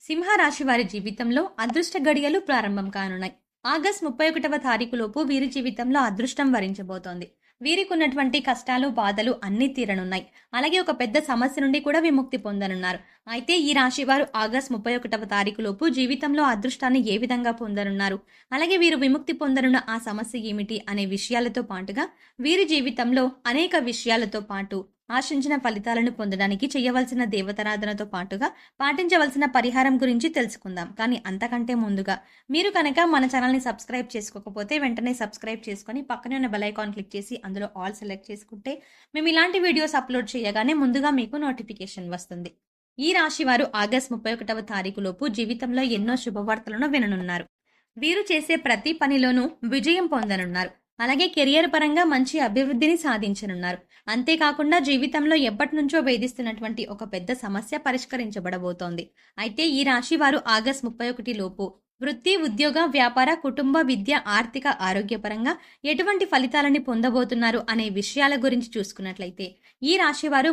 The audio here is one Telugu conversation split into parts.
సింహరాశి వారి జీవితంలో అదృష్ట గడియలు ప్రారంభం కానున్నాయి. ఆగస్టు 31వ తారీఖులోపు వీరి జీవితంలో అదృష్టం వరించబోతోంది. వీరికి ఉన్నటువంటి కష్టాలు, బాధలు అన్నీ తీరనున్నాయి. అలాగే ఒక పెద్ద సమస్య నుండి కూడా విముక్తి పొందనున్నారు. అయితే ఈ రాశి వారు ఆగస్టు 31వ తారీఖులోపు జీవితంలో అదృష్టాన్ని ఏ విధంగా పొందనున్నారు, అలాగే వీరు విముక్తి పొందనున్న ఆ సమస్య ఏమిటి అనే విషయాలతో పాటుగా వీరి జీవితంలో అనేక విషయాలతో పాటు ఆశించిన ఫలితాలను పొందడానికి చేయవలసిన దేవతారాధనతో పాటుగా పాటించవలసిన పరిహారం గురించి తెలుసుకుందాం. కానీ అంతకంటే ముందుగా మీరు కనుక మన ఛానల్ని సబ్స్క్రైబ్ చేసుకోకపోతే వెంటనే సబ్స్క్రైబ్ చేసుకొని పక్కనే ఉన్న బెల్ ఐకాన్ క్లిక్ చేసి అందులో ఆల్ సెలెక్ట్ చేసుకుంటే మేము ఇలాంటి వీడియోస్ అప్లోడ్ చేయగానే ముందుగా మీకు నోటిఫికేషన్ వస్తుంది. ఈ రాశి వారు ఆగస్టు 31వ తారీఖులోపు జీవితంలో ఎన్నో శుభవార్తలను విననున్నారు. వీరు చేసే ప్రతి పనిలోనూ విజయం పొందనున్నారు. అలాగే కెరియర్ పరంగా మంచి అభివృద్ధిని సాధించనున్నారు. అంతేకాకుండా జీవితంలో ఎప్పటి నుంచో వేధిస్తున్నటువంటి ఒక పెద్ద సమస్య పరిష్కరించబడబోతోంది. అయితే ఈ రాశి వారు ఆగస్టు 31 లోపు వృత్తి, ఉద్యోగ, వ్యాపార, కుటుంబ, విద్య, ఆర్థిక, ఆరోగ్యపరంగా ఎటువంటి ఫలితాలని పొందబోతున్నారు అనే విషయాల గురించి చూసుకున్నట్లయితే ఈ రాశి వారు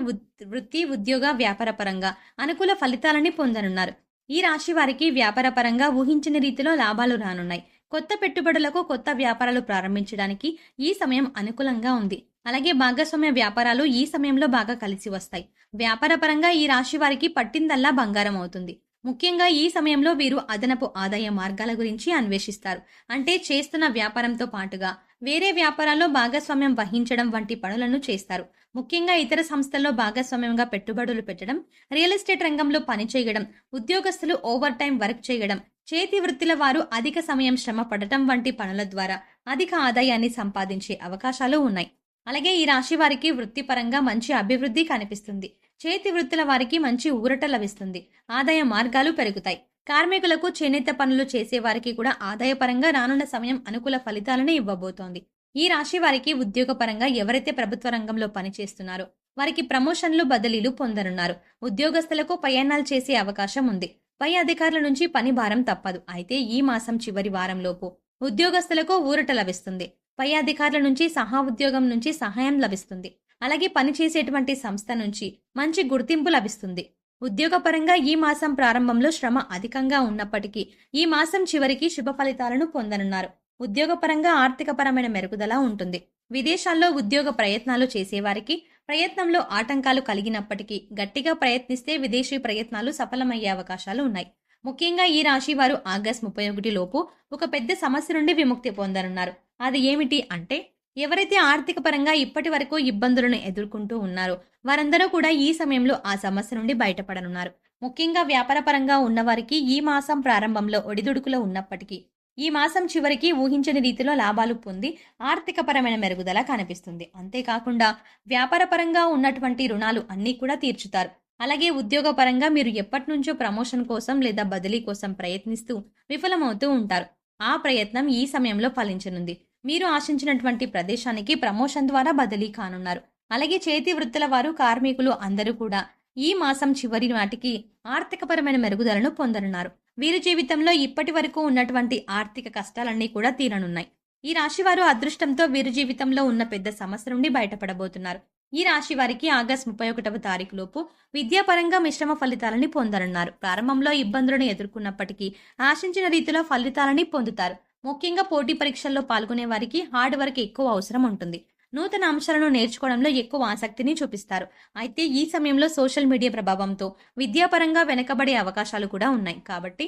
వృత్తి, ఉద్యోగ, వ్యాపార పరంగా అనుకూల ఫలితాలని పొందనున్నారు. ఈ రాశి వారికి వ్యాపార పరంగా ఊహించని రీతిలో లాభాలు రానున్నాయి. కొత్త పెట్టుబడులకు, కొత్త వ్యాపారాలు ప్రారంభించడానికి ఈ సమయం అనుకూలంగా ఉంది. అలాగే భాగస్వామ్య వ్యాపారాలు ఈ సమయంలో బాగా కలిసి వస్తాయి. వ్యాపార పరంగా ఈ రాశి వారికి పట్టిందల్లా బంగారం అవుతుంది. ముఖ్యంగా ఈ సమయంలో వీరు అదనపు ఆదాయ మార్గాల గురించి అన్వేషిస్తారు. అంటే చేస్తున్న వ్యాపారంతో పాటుగా వేరే వ్యాపారాల్లో భాగస్వామ్యం వహించడం వంటి పనులను చేస్తారు. ముఖ్యంగా ఇతర సంస్థల్లో భాగస్వామ్యంగా పెట్టుబడులు పెట్టడం, రియల్ ఎస్టేట్ రంగంలో పనిచేయడం, ఉద్యోగస్తులు ఓవర్ టైం వర్క్ చేయడం, చేతి వృత్తుల వారు అధిక సమయం శ్రమ పడటం వంటి పనుల ద్వారా అధిక ఆదాయాన్ని సంపాదించే అవకాశాలు ఉన్నాయి. అలాగే ఈ రాశి వారికి వృత్తిపరంగా మంచి అభివృద్ధి కనిపిస్తుంది. చేతి వృత్తుల వారికి మంచి ఊరట లభిస్తుంది. ఆదాయ మార్గాలు పెరుగుతాయి. కార్మికులకు, చేనేత పనులు చేసే వారికి కూడా ఆదాయపరంగా రానున్న సమయం అనుకూల ఫలితాలను ఇవ్వబోతోంది. ఈ రాశి వారికి ఉద్యోగపరంగా ఎవరైతే ప్రభుత్వ రంగంలో పనిచేస్తున్నారో వారికి ప్రమోషన్లు, బదిలీలు పొందనున్నారు. ఉద్యోగస్తులకు ప్రయాణాలు చేసే అవకాశం ఉంది. పై అధికారుల నుంచి పని భారం తప్పదు. అయితే ఈ మాసం చివరి వారంలోపు ఉద్యోగస్తులకు ఊరట లభిస్తుంది. పై అధికారుల నుంచి, సహా ఉద్యోగం నుంచి సహాయం లభిస్తుంది. అలాగే పనిచేసేటువంటి సంస్థ నుంచి మంచి గుర్తింపు లభిస్తుంది. ఉద్యోగపరంగా ఈ మాసం ప్రారంభంలో శ్రమ అధికంగా ఉన్నప్పటికీ ఈ మాసం చివరికి శుభ ఫలితాలను పొందనున్నారు. ఉద్యోగపరంగా ఆర్థికపరమైన మెరుగుదల ఉంటుంది. విదేశాల్లో ఉద్యోగ ప్రయత్నాలు చేసేవారికి ప్రయత్నంలో ఆటంకాలు కలిగినప్పటికీ గట్టిగా ప్రయత్నిస్తే విదేశీ ప్రయత్నాలు సఫలమయ్యే అవకాశాలు ఉన్నాయి. ముఖ్యంగా ఈ రాశి వారు ఆగస్టు 31 లోపు ఒక పెద్ద సమస్య నుండి విముక్తి పొందనున్నారు. అది ఏమిటి అంటే, ఎవరైతే ఆర్థిక పరంగా ఇప్పటి వరకు ఇబ్బందులను ఎదుర్కొంటూ ఉన్నారో వారందరూ కూడా ఈ సమయంలో ఆ సమస్య నుండి బయటపడనున్నారు. ముఖ్యంగా వ్యాపార పరంగా ఉన్నవారికి ఈ మాసం ప్రారంభంలో ఒడిదుడుకులో ఉన్నప్పటికీ ఈ మాసం చివరికి ఊహించని రీతిలో లాభాలు పొంది ఆర్థికపరమైన మెరుగుదల కనిపిస్తుంది. అంతేకాకుండా వ్యాపార పరంగా ఉన్నటువంటి రుణాలు అన్నీ కూడా తీర్చుతారు. అలాగే ఉద్యోగపరంగా మీరు ఎప్పటి నుంచో ప్రమోషన్ కోసం లేదా బదిలీ కోసం ప్రయత్నిస్తూ విఫలమవుతూ ఉంటారు. ఆ ప్రయత్నం ఈ సమయంలో ఫలించనుంది. మీరు ఆశించినటువంటి ప్రదేశానికి ప్రమోషన్ ద్వారా బదిలీ కానున్నారు. అలాగే చేతి వృత్తుల వారు, కార్మికులు అందరూ కూడా ఈ మాసం చివరి నాటికి ఆర్థికపరమైన మెరుగుదలను పొందనున్నారు. వీరి జీవితంలో ఇప్పటి వరకు ఉన్నటువంటి ఆర్థిక కష్టాలన్నీ కూడా తీరనున్నాయి. ఈ రాశి వారు అదృష్టంతో వీరి జీవితంలో ఉన్న పెద్ద సమస్య నుండి బయటపడబోతున్నారు. ఈ రాశి వారికి ఆగస్టు 31వ తారీఖులోపు విద్యాపరంగా మిశ్రమ ఫలితాలని పొందనున్నారు. ప్రారంభంలో ఇబ్బందులను ఎదుర్కొన్నప్పటికీ ఆశించిన రీతిలో ఫలితాలని పొందుతారు. ముఖ్యంగా పోటీ పరీక్షల్లో పాల్గొనే వారికి హార్డ్ వర్క్ ఎక్కువ అవసరం ఉంటుంది. నూతన అంశాలను నేర్చుకోవడంలో ఎక్కువ ఆసక్తిని చూపిస్తారు. అయితే ఈ సమయంలో సోషల్ మీడియా ప్రభావంతో విద్యాపరంగా వెనకబడే అవకాశాలు కూడా ఉన్నాయి. కాబట్టి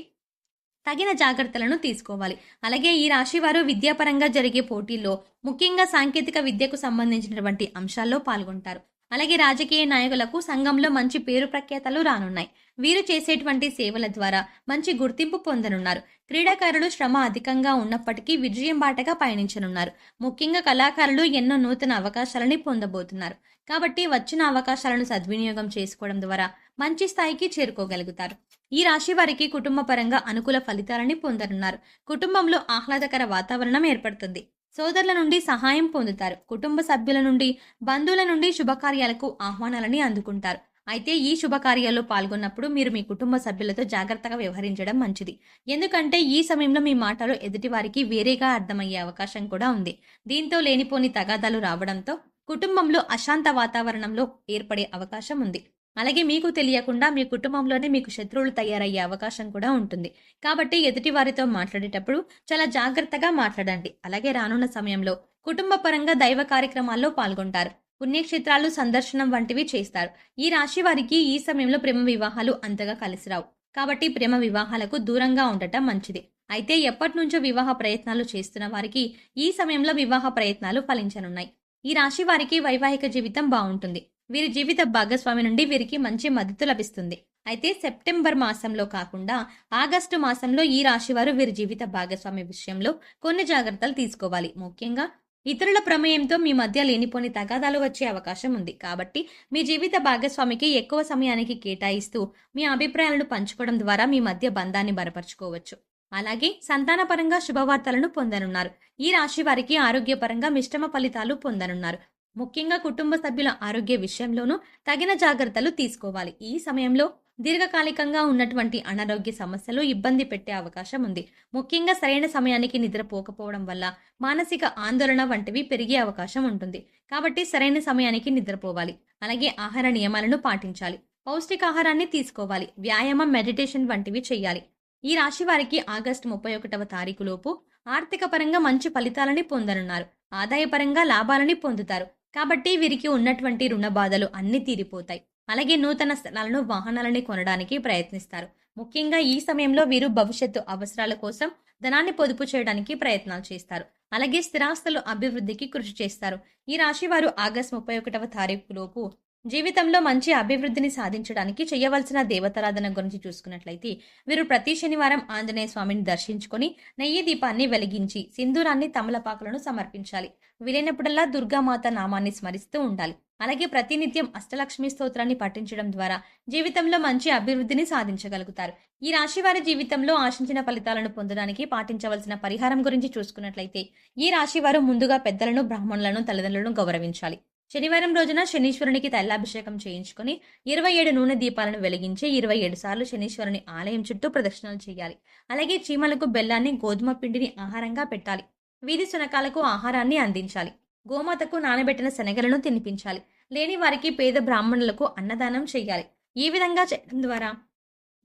తగిన జాగ్రత్తలను తీసుకోవాలి. అలాగే ఈ రాశి వారు విద్యాపరంగా జరిగే పోటీల్లో ముఖ్యంగా సాంకేతిక విద్యకు సంబంధించినటువంటి అంశాల్లో పాల్గొంటారు. అలాగే రాజకీయ నాయకులకు సంఘంలో మంచి పేరు ప్రఖ్యాతలు రానున్నాయి. వీరు చేసేటువంటి సేవల ద్వారా మంచి గుర్తింపు పొందనున్నారు. క్రీడాకారులు శ్రమ అధికంగా ఉన్నప్పటికీ విజయం బాటగా పయనించనున్నారు. ముఖ్యంగా కళాకారులు ఎన్నో నూతన అవకాశాలని పొందబోతున్నారు. కాబట్టి వచ్చిన అవకాశాలను సద్వినియోగం చేసుకోవడం ద్వారా మంచి స్థాయికి చేరుకోగలుగుతారు. ఈ రాశి వారికి కుటుంబ పరంగా అనుకూల ఫలితాలని పొందనున్నారు. కుటుంబంలో ఆహ్లాదకర వాతావరణం ఏర్పడుతుంది. సోదరుల నుండి సహాయం పొందుతారు. కుటుంబ సభ్యుల నుండి, బంధువుల నుండి శుభకార్యాలకు ఆహ్వానాలని అందుకుంటారు. అయితే ఈ శుభకార్యాల్లో పాల్గొన్నప్పుడు మీరు మీ కుటుంబ సభ్యులతో జాగ్రత్తగా వ్యవహరించడం మంచిది. ఎందుకంటే ఈ సమయంలో మీ మాటలు ఎదుటివారికి వేరేగా అర్థమయ్యే అవకాశం కూడా ఉంది. దీంతో లేనిపోని తగాదాలు రావడంతో కుటుంబంలో అశాంత వాతావరణంలో ఏర్పడే అవకాశం ఉంది. అలాగే మీకు తెలియకుండా మీ కుటుంబంలోనే మీకు శత్రువులు తయారయ్యే అవకాశం కూడా ఉంటుంది. కాబట్టి ఎదుటి వారితో మాట్లాడేటప్పుడు చాలా జాగ్రత్తగా మాట్లాడండి. అలాగే రానున్న సమయంలో కుటుంబ పరంగా దైవ కార్యక్రమాల్లో పాల్గొంటారు. పుణ్యక్షేత్రాలు సందర్శనం వంటివి చేస్తారు. ఈ రాశి వారికి ఈ సమయంలో ప్రేమ వివాహాలు అంతగా కలిసిరావు. కాబట్టి ప్రేమ వివాహాలకు దూరంగా ఉండటం మంచిది. అయితే ఎప్పటినుంచో వివాహ ప్రయత్నాలు చేస్తున్న వారికి ఈ సమయంలో వివాహ ప్రయత్నాలు ఫలించనున్నాయి. ఈ రాశి వారికి వైవాహిక జీవితం బాగుంటుంది. వీరి జీవిత భాగస్వామి నుండి వీరికి మంచి మద్దతు లభిస్తుంది. అయితే సెప్టెంబర్ మాసంలో కాకుండా ఆగస్టు మాసంలో ఈ రాశి వారు వీరి జీవిత భాగస్వామి విషయంలో కొన్ని జాగ్రత్తలు తీసుకోవాలి. ముఖ్యంగా ఇతరుల ప్రమేయంతో మీ మధ్య లేనిపోని తగాదాలు వచ్చే అవకాశం ఉంది. కాబట్టి మీ జీవిత భాగస్వామికి ఎక్కువ సమయానికి కేటాయిస్తూ మీ అభిప్రాయాలను పంచుకోవడం ద్వారా మీ మధ్య బంధాన్ని బలపరుచుకోవచ్చు. అలాగే సంతానపరంగా శుభవార్తలను పొందనున్నారు. ఈ రాశి వారికి ఆరోగ్యపరంగా మిశ్రమ ఫలితాలు పొందనున్నారు. ముఖ్యంగా కుటుంబ సభ్యుల ఆరోగ్య విషయంలోనూ తగిన జాగ్రత్తలు తీసుకోవాలి. ఈ సమయంలో దీర్ఘకాలికంగా ఉన్నటువంటి అనారోగ్య సమస్యలు ఇబ్బంది పెట్టే అవకాశం ఉంది. ముఖ్యంగా సరైన సమయానికి నిద్రపోకపోవడం వల్ల మానసిక ఆందోళన వంటివి పెరిగే అవకాశం ఉంటుంది. కాబట్టి సరైన సమయానికి నిద్రపోవాలి. అలాగే ఆహార నియమాలను పాటించాలి. పౌష్టికాహారాన్ని తీసుకోవాలి. వ్యాయామం, మెడిటేషన్ వంటివి చేయాలి. ఈ రాశి వారికి ఆగస్టు 31వ తారీఖు లోపు ఆర్థిక పరంగా మంచి ఫలితాలని పొందనున్నారు. ఆదాయపరంగా లాభాలని పొందుతారు. కాబట్టి వీరికి ఉన్నటువంటి రుణ బాధలు అన్ని తీరిపోతాయి. అలాగే నూతన స్థలాలను, వాహనాలని కొనడానికి ప్రయత్నిస్తారు. ముఖ్యంగా ఈ సమయంలో వీరు భవిష్యత్తు అవసరాల కోసం ధనాన్ని పొదుపు చేయడానికి ప్రయత్నాలు చేస్తారు. అలాగే స్థిరాస్తుల అభివృద్ధికి కృషి చేస్తారు. ఈ రాశి వారు ఆగస్టు 31వ తారీఖు లోపు జీవితంలో మంచి అభివృద్ధిని సాధించడానికి చేయవలసిన దేవతారాధన గురించి చూసుకున్నట్లయితే వీరు ప్రతి శనివారం ఆంజనేయ స్వామిని దర్శించుకొని నెయ్యి దీపాన్ని వెలిగించి సింధూరాన్ని, తమలపాకులను సమర్పించాలి. వీలైనప్పుడల్లా దుర్గామాత నామాన్ని స్మరిస్తూ ఉండాలి. అలాగే ప్రతినిత్యం అష్టలక్ష్మి స్తోత్రాన్ని పఠించడం ద్వారా జీవితంలో మంచి అభివృద్ధిని సాధించగలుగుతారు. ఈ రాశి వారి జీవితంలో ఆశించిన ఫలితాలను పొందడానికి పాటించవలసిన పరిహారం గురించి చూసుకున్నట్లయితే ఈ రాశి వారు ముందుగా పెద్దలను, బ్రాహ్మణులను, తల్లిదండ్రులను గౌరవించాలి. శనివారం రోజున శనీశ్వరునికి తైలాభిషేకం చేయించుకొని 27 నూనె దీపాలను వెలిగించి 27 సార్లు శనీశ్వరుని ఆలయం చుట్టూ ప్రదక్షిణలు చేయాలి. అలాగే చీమలకు బెల్లాన్ని, గోధుమ పిండిని ఆహారంగా పెట్టాలి. వీధి శునకాలకు ఆహారాన్ని అందించాలి. గోమాతకు నానబెట్టిన శనగలను తినిపించాలి. లేని వారికి పేద బ్రాహ్మణులకు అన్నదానం చేయాలి. ఈ విధంగా చేయడం ద్వారా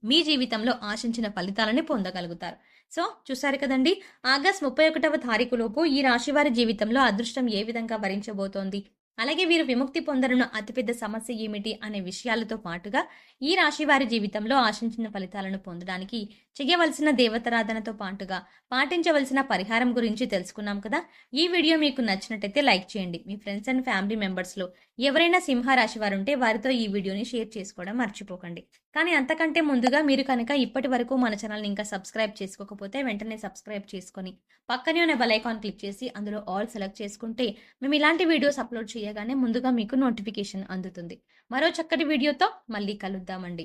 మీ జీవితంలో ఆశించిన ఫలితాలని పొందగలుగుతారు. సో చూసారు కదండి, ఆగస్టు 31వ తారీఖు లోపు ఈ రాశి వారి జీవితంలో అదృష్టం ఏ విధంగా వరించబోతోంది, అలాగే వీరు విముక్తి పొందనున్న అతిపెద్ద సమస్య ఏమిటి అనే విషయాలతో పాటుగా ఈ రాశి వారి జీవితంలో ఆశించిన ఫలితాలను పొందడానికి చేయవలసిన దేవతారాధనతో పాటుగా పాటించవలసిన పరిహారం గురించి తెలుసుకున్నాం కదా. ఈ వీడియో మీకు నచ్చినట్టయితే లైక్ చేయండి. మీ ఫ్రెండ్స్ అండ్ ఫ్యామిలీ మెంబర్స్లో ఎవరైనా సింహరాశి వారు ఉంటే వారితో ఈ వీడియోని షేర్ చేసుకోవడం మర్చిపోకండి. కానీ అంతకంటే ముందుగా మీరు కనుక ఇప్పటి వరకు మన ఛానల్ని ఇంకా సబ్స్క్రైబ్ చేసుకోకపోతే వెంటనే సబ్స్క్రైబ్ చేసుకొని పక్కనే ఉన్న బెల్ ఐకాన్ క్లిక్ చేసి అందులో ఆల్ సెలెక్ట్ చేసుకుంటే మేము ఇలాంటి వీడియోస్ అప్లోడ్ చేయగానే ముందుగా మీకు నోటిఫికేషన్ అందుతుంది. మరో చక్కటి వీడియోతో మళ్ళీ కలుద్దామండి.